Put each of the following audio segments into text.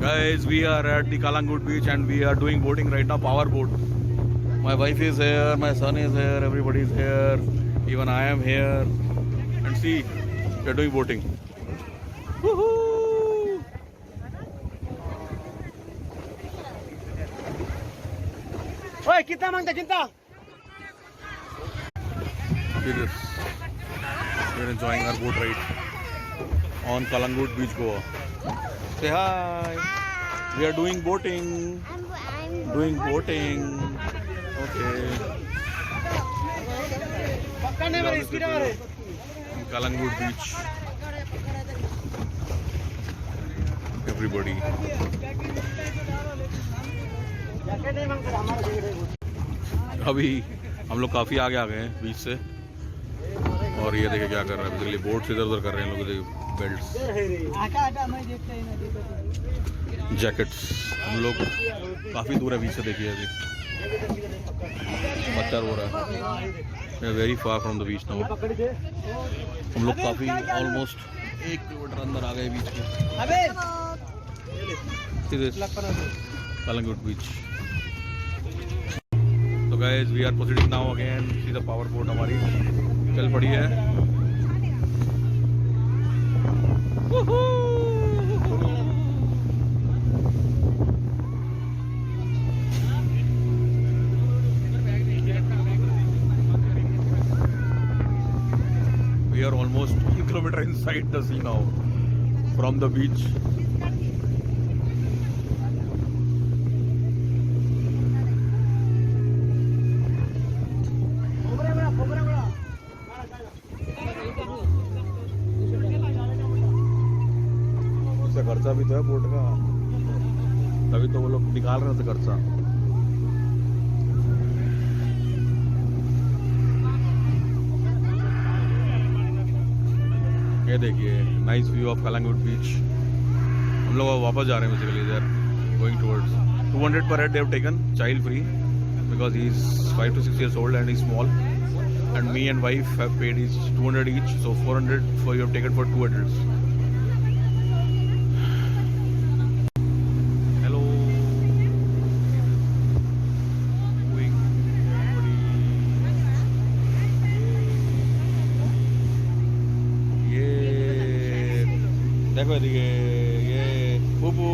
Guys, we are at the Kalangut beach and we are doing boating right now, power boat. My wife is here, my son is here, everybody is here, even I am here. And see, we are doing boating. Woohoo! Oi, कितना मांगता कितना? See this. We are enjoying our boat ride on Kalangut beach, Goa. Say hi. We are doing boating. Doing boating. Okay. Kalangut beach. Everybody. अभी हम लोग काफ़ी आगे आ गए हैं बीच से और ये देखिए क्या कर रहा है बेसिकली बोट से इधर उधर कर रहे हैं लोग बेल्ट्स जैकेट्स हम लोग काफ़ी दूर है बीच से देखिए अभी पत्थर हो रहा है very far from the beach now हम लोग काफ़ी ऑलमोस्ट 1 किलोमीटर अंदर आ गए बीच में Kalangut beach. So guys, we are proceeding now again. See the power boat हमारी चल पड़ी है. We are almost 1 kilometer inside the sea now from the beach. खर्चा भी तो है बोट का तभी तो वो लोग निकाल रहे थे खर्चा ये देखिए nice view of Calangute beach हम लोग वापस जा रहे हैं basically they're going towards 200 per head they have taken child free because he is 5 to 6 years old and he is small and me and wife have paid each 200 each so 400 for you have taken for 2 adults. देखो ये बुबू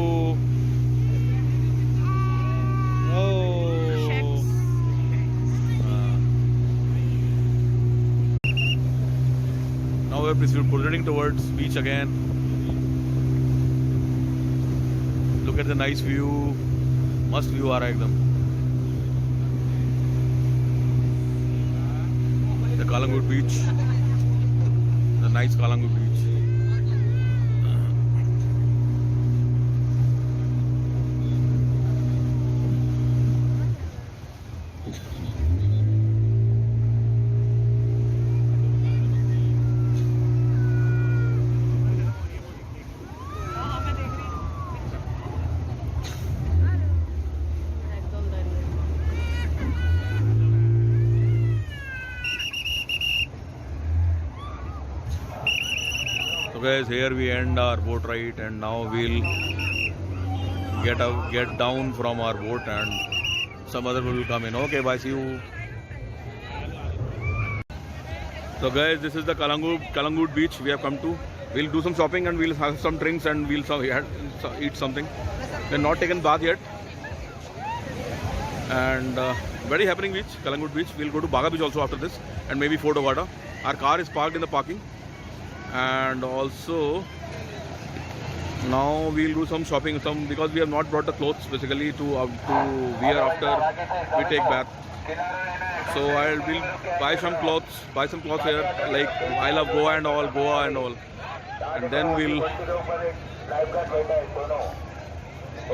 now we are proceeding towards beach again. Look at the nice view, mस्त view आ रहा है एकदम. The Kalangut beach, the nice Kalangut beach. So guys, here we end our boat ride and now we'll get down from our boat and some other people will come in. Okay, bye, see you. So guys, this is the Kalangut beach we have come to. We'll do some shopping and we'll have some drinks and we'll eat something. We're not taken bath yet. And very happening beach, Kalangut beach. We'll go to Baga beach also after this and maybe Fort Ogata. Our car is parked in the parking. And also now we'll do some shopping because we have not brought the clothes basically to wear after we take bath. So will buy some clothes here like I love Goa and all, and then we'll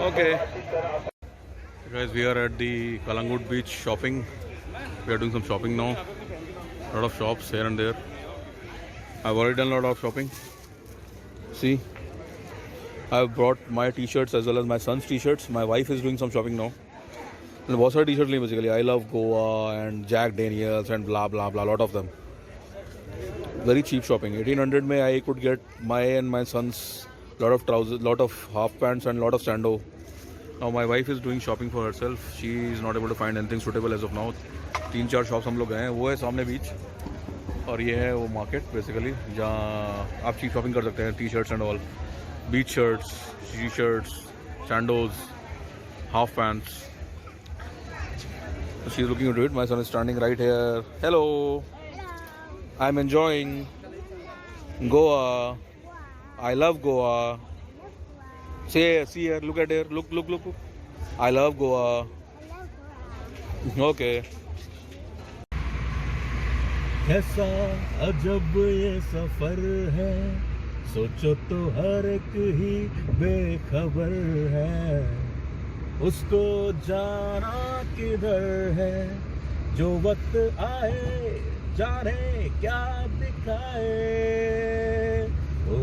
okay guys, we are at the Kalangut beach shopping. We are doing some shopping now, a lot of shops here and there. I've already done a lot of shopping. See, I've brought my t-shirts as well as my son's t-shirts. My wife is doing some shopping now. And बहुत सारे t-shirts लिए basically. I love Goa and Jack Daniels and blah blah blah, lot of them. Very cheap shopping. 1800 में I could get my and my son's lot of trousers, lot of half pants and lot of sando. Now my wife is doing shopping for herself. She is not able to find anything suitable as of now. 3-4 shops हम लोग गए हैं, वो है सामने बीच और ये है वो मार्केट बेसिकली जहाँ आप चीज शॉपिंग कर सकते हैं. T shirts and all, beach shirts, T shirts, sandos, half pants. She's looking into it. My son is standing right here. Hello. I'm enjoying Goa. I love Goa. See here. Look at here. Look. I love Goa. Okay. कैसा अजब ये सफर है, सोचो तो हर एक ही बेखबर है, उसको जाना किधर है, जो वक्त आए जाने क्या दिखाए. ओ,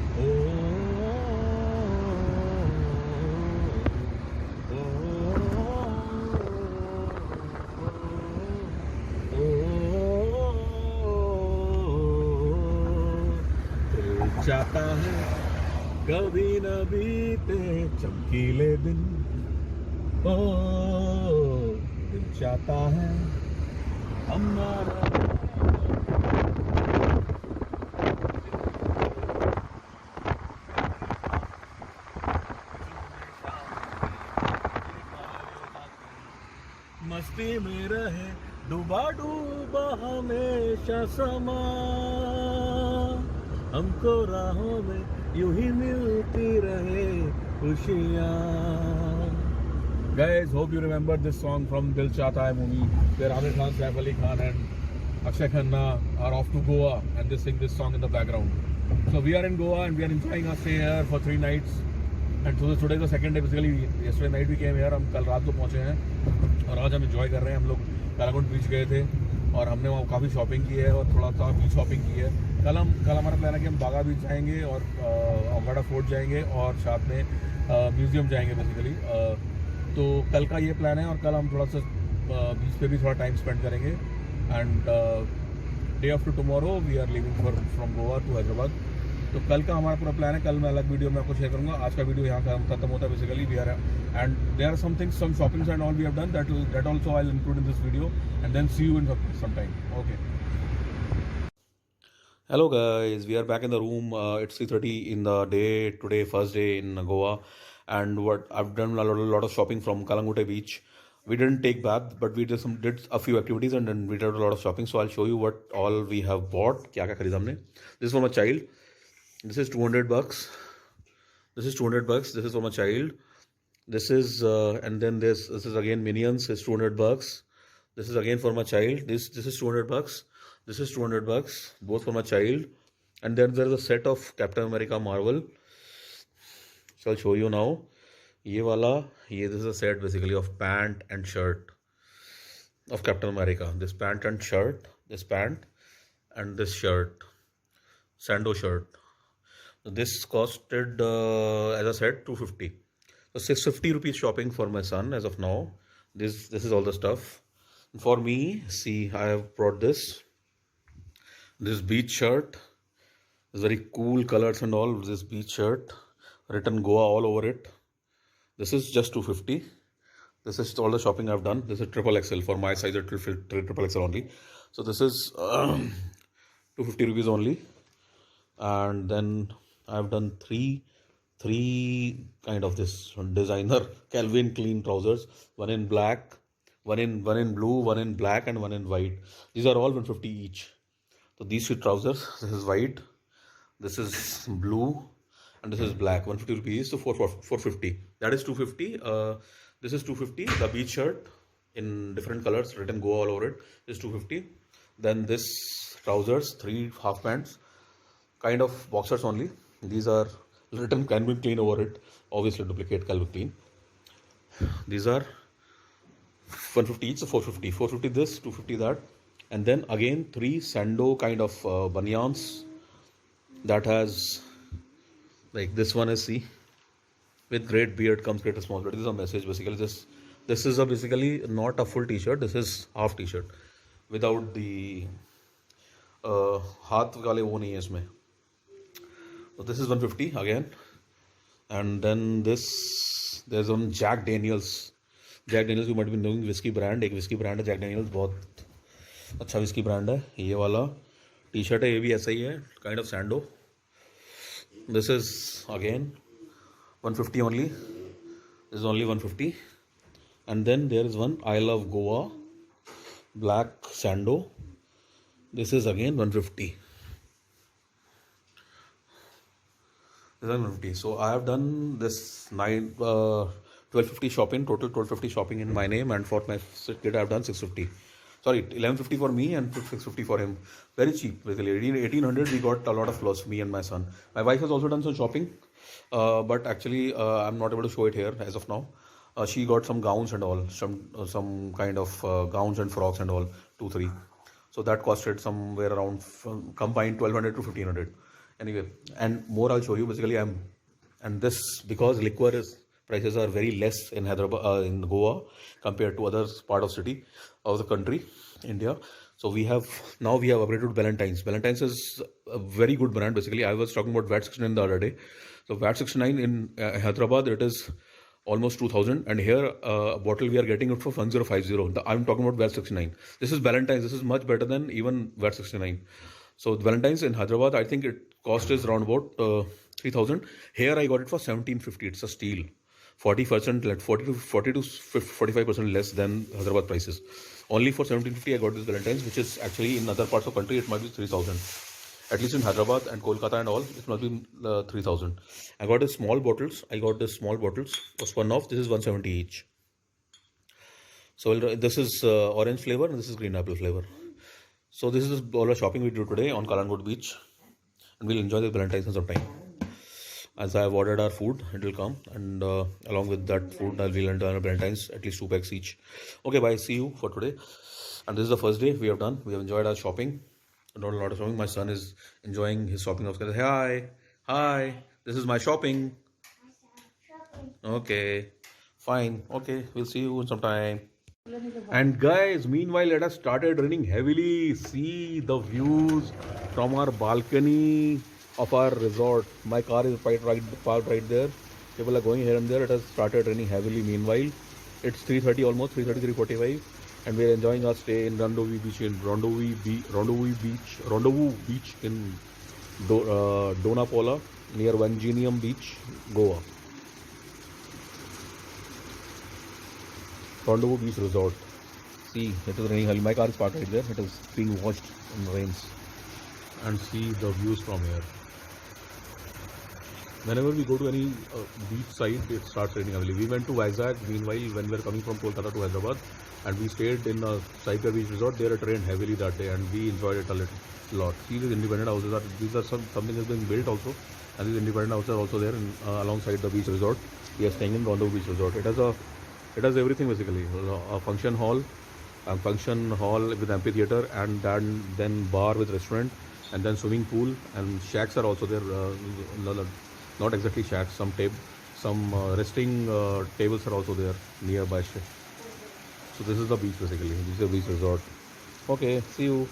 ओ, दिल चाहता है कभी न बीते चमकीले दिन. ओ दिल चाहता है हमारा मस्ती में रहे डूबा डूबा हमेशा समा, हमको राहों में यूं ही मिलती रहे खुशियाँ. Guys, hope you remember this song from Dil Chahta Hai movie, where Amir Khan, Saif Ali Khan and Akshay Khanna are off to Goa and they sing this song in the background. So we are in Goa and we are enjoying our stay here for 3 nights. And so today is the second day. Basically, yesterday night we came here. हम कल रात को पहुँचे हैं और आज हम enjoy कर रहे हैं. हम लोग कलाकुंड बीच गए थे और हमने वहाँ काफ़ी शॉपिंग की है और थोड़ा सा बीच शॉपिंग की है. कल हमारा प्लान है कि हम बागा बीच जाएंगे और अम्बाड़ा फोर्ट जाएंगे और साथ में म्यूज़ियम जाएंगे बेसिकली. तो कल का ये प्लान है और कल हम थोड़ा सा बीच पे भी थोड़ा टाइम स्पेंड करेंगे. And day after tomorrow we are leaving from Goa to Hyderabad. तो कल का हमारा पूरा प्लान है. कल मैं अलग वीडियो में आपको शेयर करूँगा. आज का वीडियो यहाँ खत्म होता है basically. We are and there are some shoppings and all we have done that also I will include in this video and then see you in some time. Okay. Hello guys, we are back in the room. It's 3:30 in the day today, first day in Goa, and what I've done a lot of shopping from Kalangut Beach. We didn't take bath, but we did a few activities and then we did a lot of shopping. So I'll show you what all we have bought. क्या क्या खरीदा हमने. This is for my child. This is $200. This is $200. This is for my child. This is and then this is again Minions. It's $200. This is again for my child. This is $200. This is $200, both for my child. And then there is a set of Captain America Marvel. So I'll show you now. This is a set basically of pant and shirt of Captain America. This pant and shirt, this pant and this shirt, sando shirt. So this costed, as I said, $250. So ₹650 shopping for my son as of now. This is all the stuff. For me, see, I have brought this beach shirt. It's very cool colors and all. This beach shirt, written Goa all over it. This is just $250. This is all the shopping I've done. This is XXL for my size. It will fit XXL only. So this is ₹250 only. And then I've done three kind of this designer Calvin Klein trousers. One in black, one in blue, one in black, and one in white. These are all $150 each. So these 2 trousers, this is white, this is blue, and this is black. ₹150. So $450. That is $250. This is $250. The beach shirt in different colors, written Go all over it, is $250. Then this trousers, 3 half pants, kind of boxers only. These are written Calvin Klein over it. Obviously duplicate Calvin Klein. These are $150 each, so $450. $450 this, $250 that. And then again 3 sando kind of banyans that has, like this one is, see, with great beard comes great responsibility. This is a message basically. This is basically not a full t-shirt. This is half t-shirt without the हाथ वाले वो नहीं है इसमें. So this is 150 again, and then there's one Jack Daniels. Jack Daniels you might be knowing whiskey brand. एक whiskey brand है Jack Daniels, बहुत अच्छा whiskey brand है. ये वाला टी-शर्ट है, ये भी ऐसा ही है, kind of sando. This is again 150 only. This is only 150. And then there is one I Love Goa black sando. This is again 150. This is 150. So I have done this 1250 shopping, total 1250 shopping in my name, and for my kid I have done 650. Sorry, 1150 for me and 650 for him. Very cheap, basically. 1800 we got a lot of clothes, me and my son. My wife has also done some shopping, but actually I'm not able to show it here as of now. She got some gowns and all, some kind of gowns and frocks and all, 2-3. So that costed somewhere around combined 1200 to 1500. Anyway, and more I'll show you. Basically, and this because liquor prices are very less in Hyderabad, in Goa, compared to other part of city of the country, India. So we have upgraded to Ballantine's. Ballantine's is a very good brand. Basically, I was talking about VAT 69 the other day. So VAT 69 in Hyderabad, it is almost 2000, and here a bottle we are getting it for 1050. I'm talking about VAT 69. This is Ballantine's. This is much better than even VAT 69. So Valentine's in Hyderabad, I think it cost is around about 3000. Here I got it for 1750. It's a steal, 40% 40 to 45% less than Hyderabad prices. Only for 1750 I got this Valentine's, which is actually in other parts of the country it might be 3000. At least in Hyderabad and Kolkata and all, it must be 3000. I got the small bottles. Was one off. This is 170 each. So this is orange flavor and this is green apple flavor. So this is all the shopping we do today on Kalangut Beach, and we'll enjoy the Valentine's in some time. As I have ordered our food, it will come, and along with that food, we'll enjoy our Valentine's, at least 2 packs each. Okay, bye. See you for today. And this is the first day we have done. We have enjoyed our shopping. Done a lot of shopping. My son is enjoying his shopping. Hi. This is my shopping. Okay, fine. Okay, we'll see you in some time. And guys, meanwhile it has started raining heavily. See the views from our balcony of our resort. My car is parked right there. People are going here and there. It has started raining heavily. Meanwhile, it's 3:30 almost, 3:45, and we are enjoying our stay in Rendezvous Beach in Donapola near Vangenium Beach, Goa. Rendezvous Beach Resort. See, it is raining heavily. My car is parked right there. It is being washed in the rains. And see the views from here. Whenever we go to any beach side, it starts raining heavily. We went to Vizag, meanwhile, when we were coming from Kolkata to Hyderabad, and we stayed in a Cyper Beach Resort. There it rained heavily that day, and we enjoyed it a lot. See, these independent houses something is being built also, and these independent houses are also there alongside the beach resort. We are staying in Rendezvous Beach Resort. It has everything basically. A function hall with amphitheater, and then bar with restaurant, and then swimming pool, and shacks are also there. Not exactly shacks. Some resting tables are also there nearby. So this is the beach basically. This is a beach resort. Okay, see you.